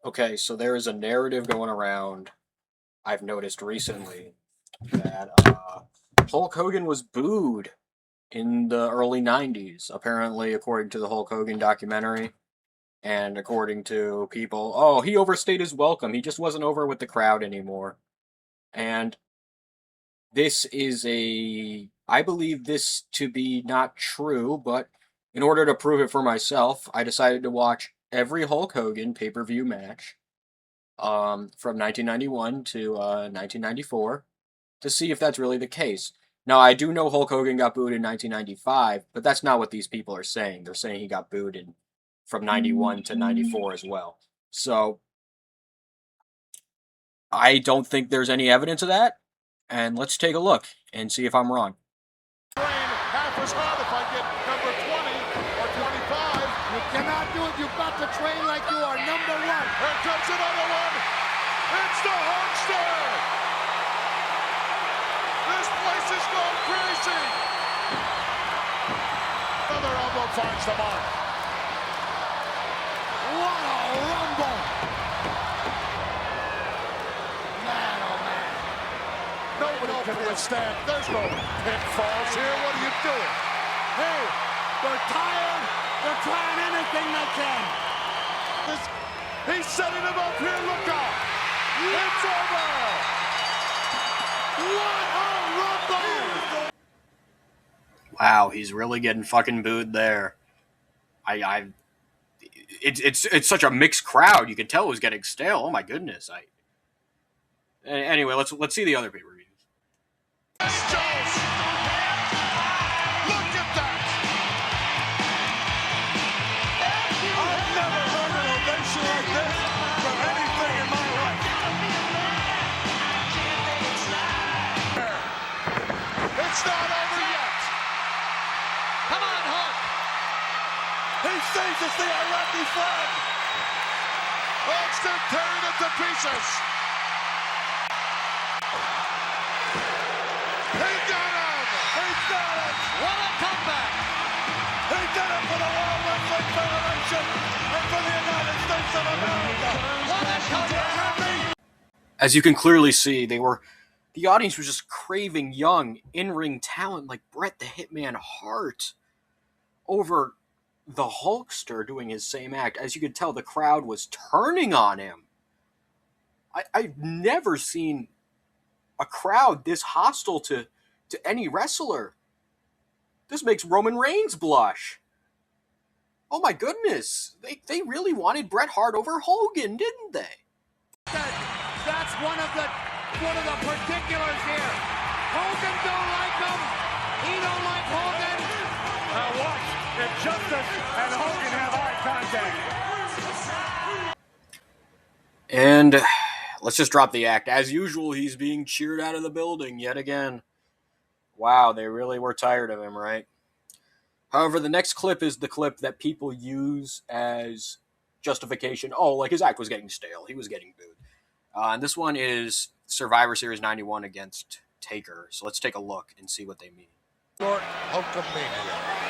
Okay, so there is a narrative going around I've noticed recently that Hulk Hogan was booed in the early 90s, apparently, according to the Hulk Hogan documentary. And according to people, oh, he overstayed his welcome. He just wasn't over with the crowd anymore. And this is I believe this to be not true, but in order to prove it for myself, I decided to watch every Hulk Hogan pay per view match from 1991 to 1994 to see if that's really the case. Now, I do know Hulk Hogan got booed in 1995, but that's not what these people are saying. They're saying he got booed from 91 to 94 as well. So, I don't think there's any evidence of that, and let's take a look and see if I'm wrong. Half as hard if I get number 20 or 25. You cannot do it. You've got to train like you are number one. Here comes another one. It's the Hulkster. This place is going crazy. Another elbow finds the mark. What a rumble. Man, oh man. Nobody can withstand. There's no pitfalls here. What are you doing? Hey, they're tired. They're trying anything they can. He's setting him up here. Look out. It's over. What a rumble. Wow, he's really getting fucking booed there. It's such a mixed crowd. You can tell it was getting stale. Oh my goodness. Anyway, let's see the other pay-per-views. Look at that. I've never heard an ovation like this from anything in my life. It's not over yet. Come on, Hulk. He seizes the Iraqi flag. Hulkster tearing it to pieces. He got him. He got it. What a comeback. He did it for the World Wrestling Federation and for the United States of America. What a comeback. As you can clearly see, the audience was just craving young in-ring talent like Bret the Hitman Hart over the Hulkster doing his same act. As you could tell, the crowd was turning on him. I've never seen a crowd this hostile to any wrestler. This makes Roman Reigns blush. Oh my goodness. They really wanted Bret Hart over Hogan, didn't they? That's one of the particulars here. Hogan don't like him. He don't like Hogan. Now watch if Justice and Hogan have eye contact. And let's just drop the act. As usual, he's being cheered out of the building yet again. Wow, they really were tired of him, right? However, the next clip is the clip that people use as justification. Oh, like his act was getting stale. He was getting booed. And this one is Survivor Series 91 against Taker. So let's take a look and see what they mean. Short Hulkamania.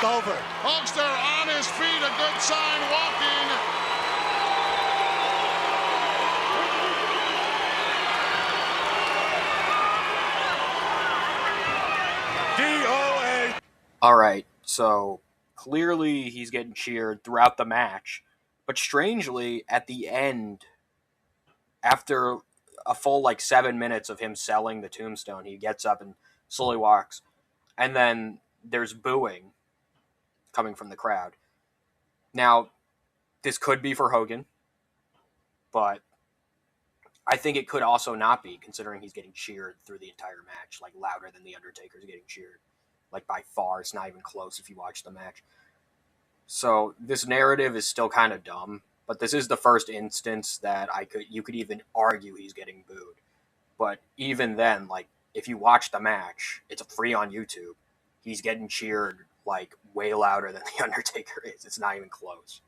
Over. Hulkster on his feet, a good sign, walking. DOA. All right, so clearly he's getting cheered throughout the match, but strangely, at the end, after a full 7 minutes of him selling the tombstone, he gets up and slowly walks, and then there's booing coming from the crowd. Now, this could be for Hogan, but I think it could also not be, considering he's getting cheered through the entire match, like louder than the Undertaker's getting cheered. Like by far, it's not even close if you watch the match. So this narrative is still kind of dumb, but this is the first instance that you could even argue he's getting booed. But even then, like if you watch the match, it's free on YouTube. He's getting cheered like way louder than the Undertaker is. It's not even close.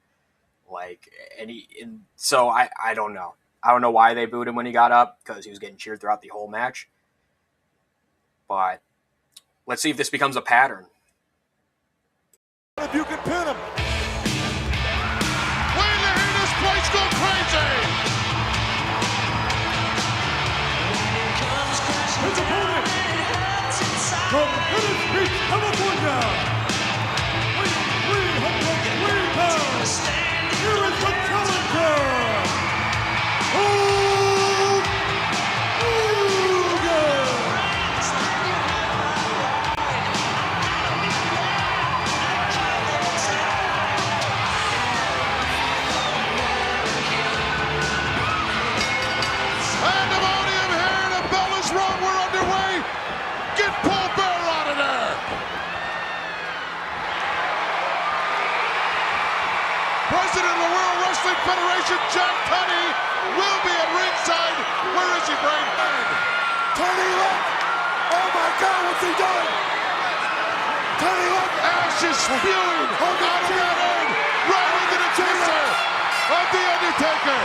Like so I don't know. I don't know why they booed him when he got up, because he was getting cheered throughout the whole match. But let's see if this becomes a pattern. If you can pin him. Wait to hear this place go crazy. His opponent from Venice Beach, California, weighing 303 pounds. Here is the challenger, Hogan. Pandemonium here, the bell is rung, we're underway. Get Paul Bearer out of there. President of the World Wrestling Federation, Jack Tunney, will be at ringside. Where is he, Brain? Tunney, look! Oh my God, what's he doing? Tunney, look! Ash is spewing out of that end, right into the chaser of The Undertaker.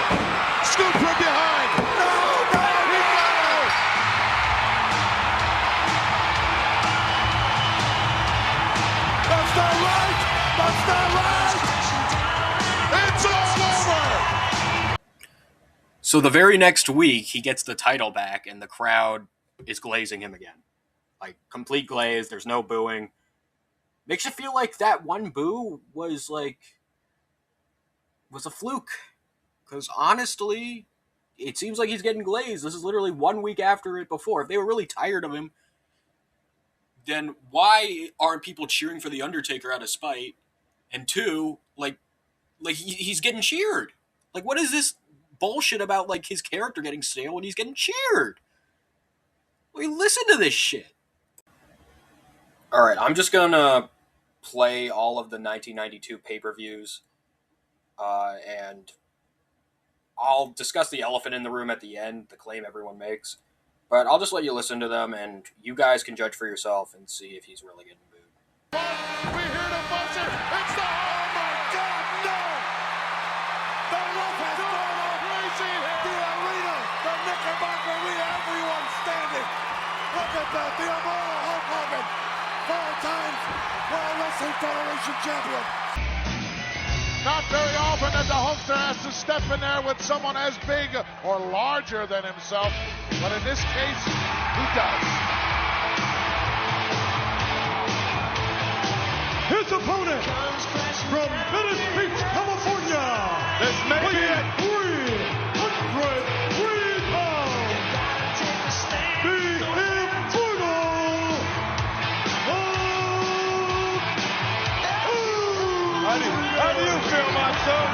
Scoop from behind. No, no, he got it! That's not right! That's not right! It's all over! So the very next week, he gets the title back, and the crowd is glazing him again. Like, complete glaze, there's no booing. Makes you feel like that one boo was a fluke. Because honestly, it seems like he's getting glazed. This is literally 1 week after it before. If they were really tired of him, then why aren't people cheering for The Undertaker out of spite? And two, he's getting cheered. Like, what is this bullshit about, like, his character getting stale when he's getting cheered? Like, listen to this shit. Alright, I'm just gonna play all of the 1992 pay-per-views, and I'll discuss the elephant in the room at the end, the claim everyone makes. But I'll just let you listen to them, and you guys can judge for yourself and see if he's really getting booed. We hear the buzzer. It's the oh my God, no! The roof has gone off. Crazy. The arena, the Knickerbocker arena, everyone standing. Look at that, the immortal Hulk Hogan, 4 times World Wrestling Federation champion. Not very often that the Hulkster has to step in there with someone as big or larger than himself, but in this case, he does. His opponent from Venice Beach, California. This may be at 303 pounds. The Immortal How do you feel, my son?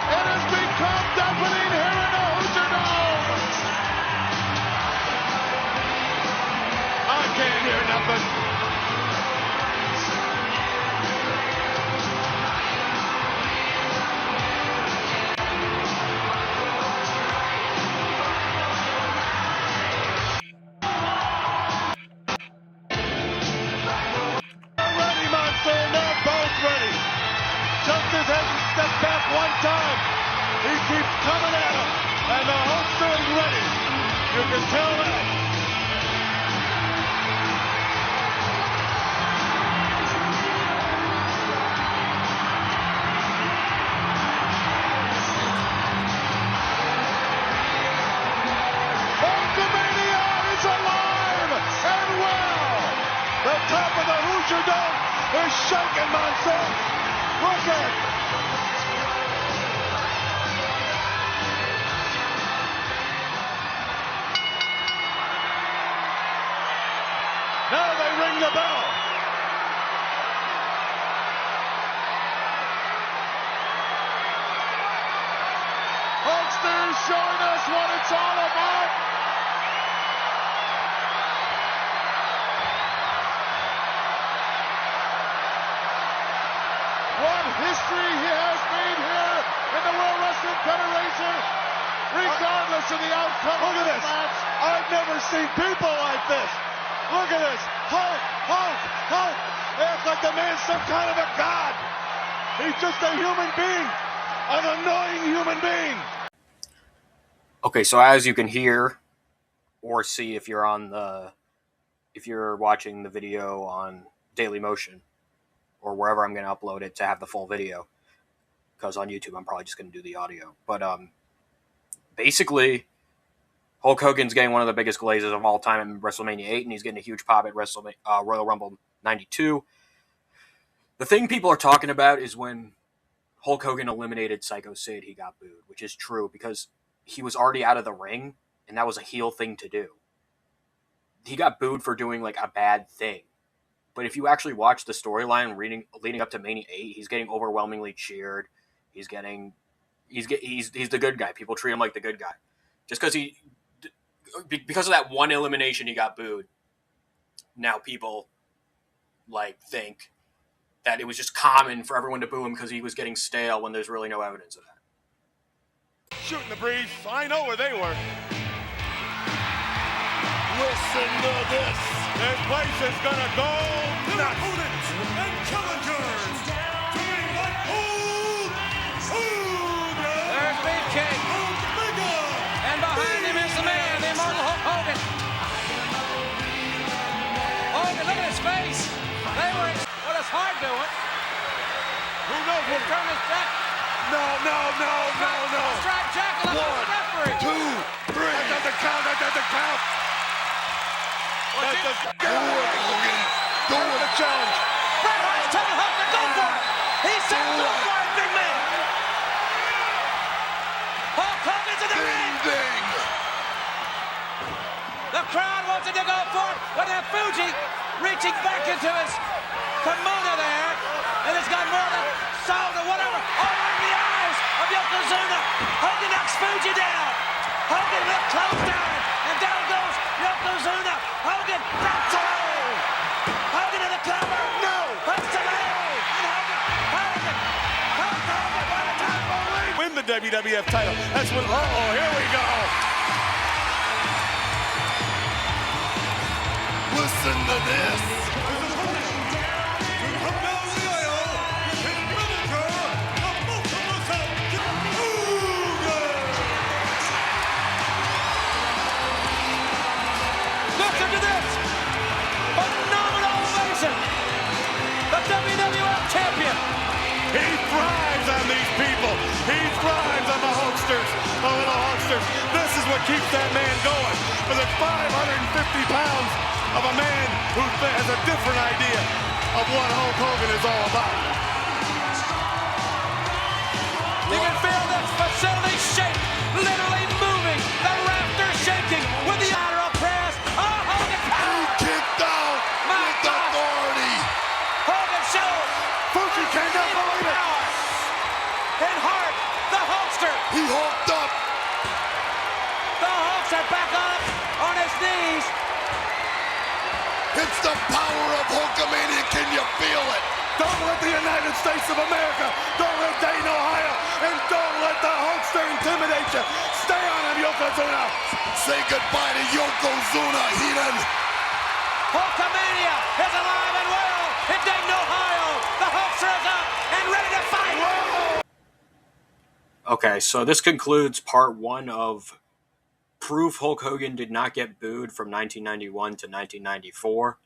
It has become deafening here in the Hoosier Dome. I can't hear nothing. One time, he keeps coming at him, and the Hulkster is ready. You can tell that. Hulkamania is alive and well. The top of the Hoosier Dome is shaking, my son. Look at it. Now they ring the bell. Hulkster showing us what it's all about. What history he has made here in the World Wrestling Federation, regardless of the outcome of this match. I've never seen people like this. Look at this. Hulk, Hulk, Hulk. They act like the man's some kind of a god. He's just a human being. An annoying human being. Okay, so as you can hear or see if you're watching the video on Daily Motion or wherever I'm going to upload it to have the full video, because on YouTube I'm probably just going to do the audio. But basically, Hulk Hogan's getting one of the biggest glazes of all time in WrestleMania 8, and he's getting a huge pop at Royal Rumble 92. The thing people are talking about is when Hulk Hogan eliminated Psycho Sid, he got booed, which is true because he was already out of the ring, and that was a heel thing to do. He got booed for doing like a bad thing. But if you actually watch the storyline leading up to Mania 8, he's getting overwhelmingly cheered. He's the good guy. People treat him like the good guy. Just because of that one elimination, he got booed. Now people think that it was just common for everyone to boo him because he was getting stale when there's really no evidence of that. Shooting the breeze. I know where they were. Listen to this. This place is gonna go nuts. Opponents and challengers to ring like Hulk Hogan. There's Beefcake. And behind him is the man, the immortal Hulk Hogan. Hogan, look at his face. What is hard doing? Who knows? He'll turn his back. No. Strike jacket like the referee. 2, 3. That doesn't count. Do it, Hogan. Do it. The challenge. Bret Hart's telling Hulk to go for it. He said go for it, big man. Hulk Hogan's in the ring. Ding. The crowd wants him to go for it, but then Fuji reaching back into his kimono there, and it's got more than salt or whatever all in the eyes of Yokozuna. Hogan knocks Fuji down. Hogan with close down, and down goes Yokozuna. Hogan drops it. Hogan to the cover. No. Hooks to the head. And Hogan by the time for a win. Win the WWF title. That's when. Here we go. Listen to this. Listen to this. Phenomenal ovation. The WWF champion. He thrives on these people. He thrives on the Hulksters, the little Hulksters. This is what keeps that man going. For the 550 pounds of a man who has a different idea of what Hulk Hogan is all about. You can feel this facility shake, literally moving, the rafters shaking with the lateral press. Oh, Hogan power! Kicked out My with God. authority. Hogan shows Fuji cannot believe it. power. And Hart, the Hulkster. He hulked up. The Hulkster back up on his knees. It's the power of Hulkamania. Can you feel it? Don't let the United States of America, don't let Dayton, Ohio, and don't let the Hulkster intimidate you. Stay on him, Yokozuna. Say goodbye to Yokozuna, Heathen. Hulkamania is alive and well in Dayton, Ohio. The Hulkster is up and ready to fight. Okay, so this concludes part 1 of proof Hulk Hogan did not get booed from 1991 to 1994.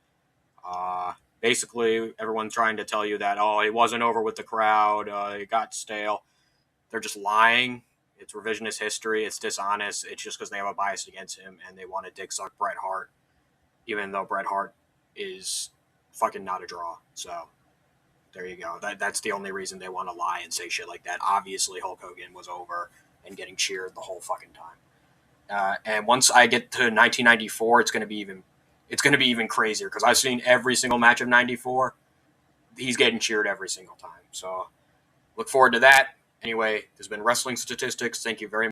Basically, everyone's trying to tell you that, he wasn't over with the crowd, it got stale. They're just lying. It's revisionist history. It's dishonest. It's just because they have a bias against him and they want to dick suck Bret Hart, even though Bret Hart is fucking not a draw. So, there you go. That's the only reason they want to lie and say shit like that. Obviously, Hulk Hogan was over and getting cheered the whole fucking time. And once I get to 1994, it's going to be even crazier because I've seen every single match of 94. He's getting cheered every single time. So look forward to that. Anyway, there's been Wrestling Statistics. Thank you very much.